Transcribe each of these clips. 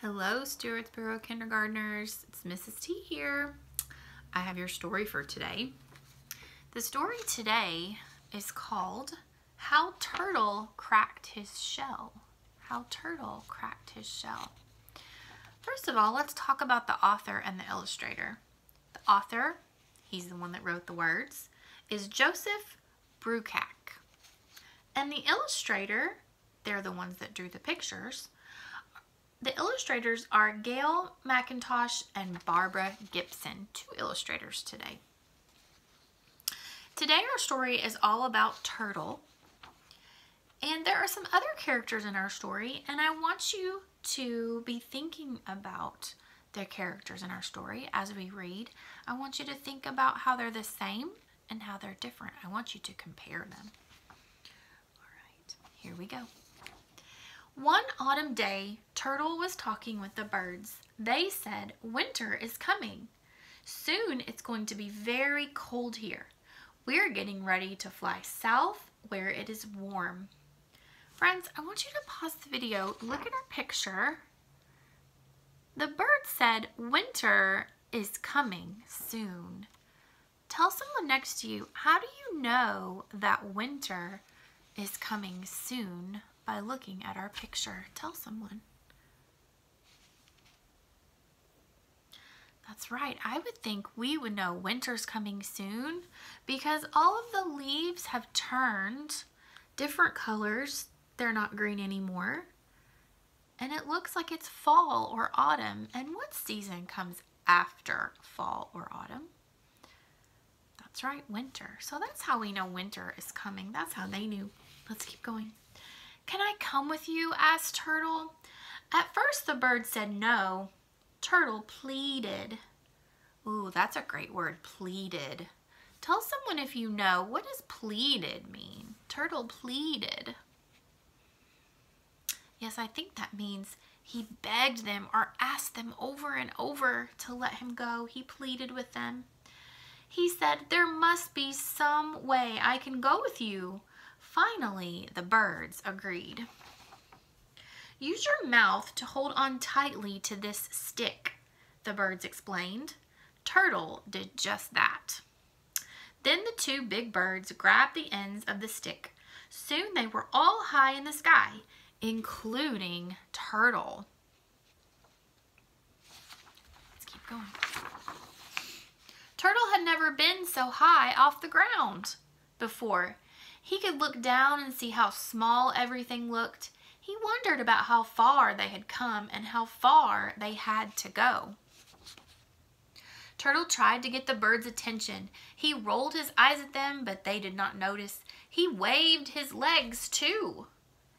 Hello, Stewartsboro kindergartners. It's Mrs. T here. I have your story for today. The story today is called How Turtle Cracked His Shell. How Turtle Cracked His Shell. First of all, let's talk about the author and the illustrator. The author, he's the one that wrote the words, is Joseph Bruchac. And the illustrator, they're the ones that drew the pictures. The illustrators are Gail McIntosh and Barbara Gibson, two illustrators today. Today our story is all about Turtle, and there are some other characters in our story, and I want you to be thinking about the characters in our story as we read. I want you to think about how they're the same and how they're different. I want you to compare them. All right, here we go. One autumn day, Turtle was talking with the birds. They said, "Winter is coming. Soon it's going to be very cold here. We're getting ready to fly south where it is warm." Friends, I want you to pause the video. Look at our picture. The bird said, "Winter is coming soon." Tell someone next to you, how do you know that winter is coming soon? By looking at our picture. Tell someone. That's right. I would think we would know winter's coming soon because all of the leaves have turned different colors. They're not green anymore. And it looks like it's fall or autumn. And what season comes after fall or autumn? That's right, winter. So that's how we know winter is coming. That's how they knew. Let's keep going. "Can I come with you?" asked Turtle. At first the bird said no. Turtle pleaded. Ooh, that's a great word, pleaded. Tell someone if you know, what does pleaded mean? Turtle pleaded. Yes, I think that means he begged them or asked them over and over to let him go. He pleaded with them. He said, "There must be some way I can go with you." Finally, the birds agreed. "Use your mouth to hold on tightly to this stick," the birds explained. Turtle did just that. Then the two big birds grabbed the ends of the stick. Soon they were all high in the sky, including Turtle. Let's keep going. Turtle had never been so high off the ground before. He could look down and see how small everything looked. He wondered about how far they had come and how far they had to go. Turtle tried to get the birds' attention. He rolled his eyes at them, but they did not notice. He waved his legs too.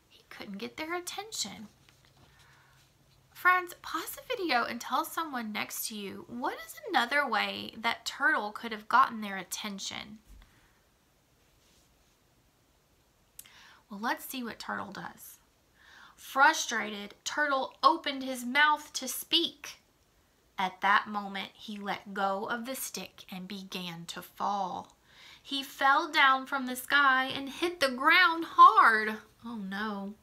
He couldn't get their attention. Friends, pause the video and tell someone next to you, what is another way that Turtle could have gotten their attention? Well, let's see what Turtle does. Frustrated, Turtle opened his mouth to speak. At that moment, he let go of the stick and began to fall. He fell down from the sky and hit the ground hard. Oh no.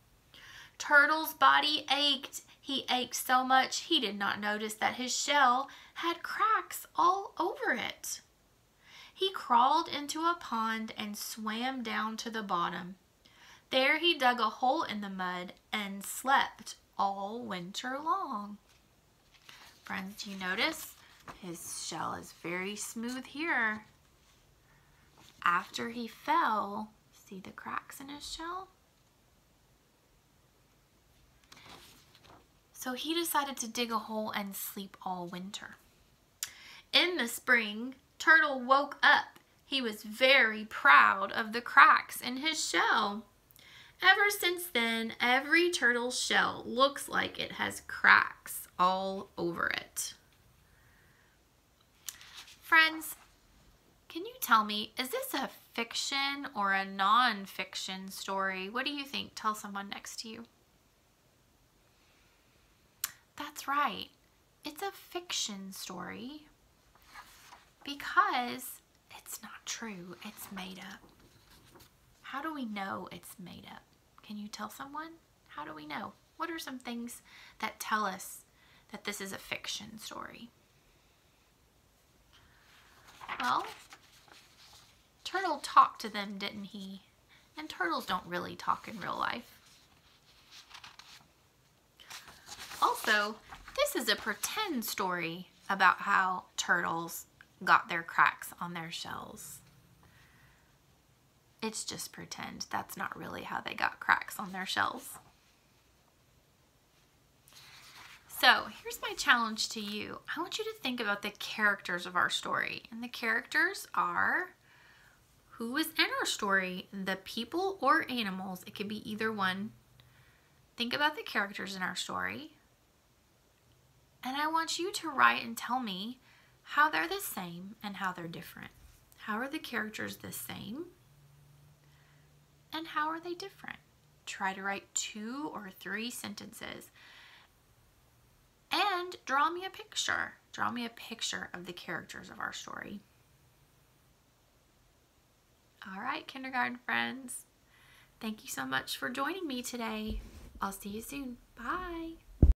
Turtle's body ached. He ached so much he did not notice that his shell had cracks all over it. He crawled into a pond and swam down to the bottom. There he dug a hole in the mud and slept all winter long. Friends, do you notice? His shell is very smooth here. After he fell, see the cracks in his shell? So he decided to dig a hole and sleep all winter. In the spring, Turtle woke up. He was very proud of the cracks in his shell. Ever since then, every turtle's shell looks like it has cracks all over it. Friends, can you tell me, is this a fiction or a non-fiction story? What do you think? Tell someone next to you. That's right. It's a fiction story because it's not true. It's made up. How do we know it's made up? Can you tell someone? How do we know? What are some things that tell us that this is a fiction story? Well, Turtle talked to them, didn't he? And turtles don't really talk in real life. Also, this is a pretend story about how turtles got their cracks on their shells. It's just pretend. That's not really how they got cracks on their shells. So here's my challenge to you. I want you to think about the characters of our story. And the characters are who is in our story, the people or animals. It could be either one. Think about the characters in our story. And I want you to write and tell me how they're the same and how they're different. How are the characters the same? And how are they different? Try to write 2 or 3 sentences. And draw me a picture. Draw me a picture of the characters of our story. All right, kindergarten friends. Thank you so much for joining me today. I'll see you soon. Bye.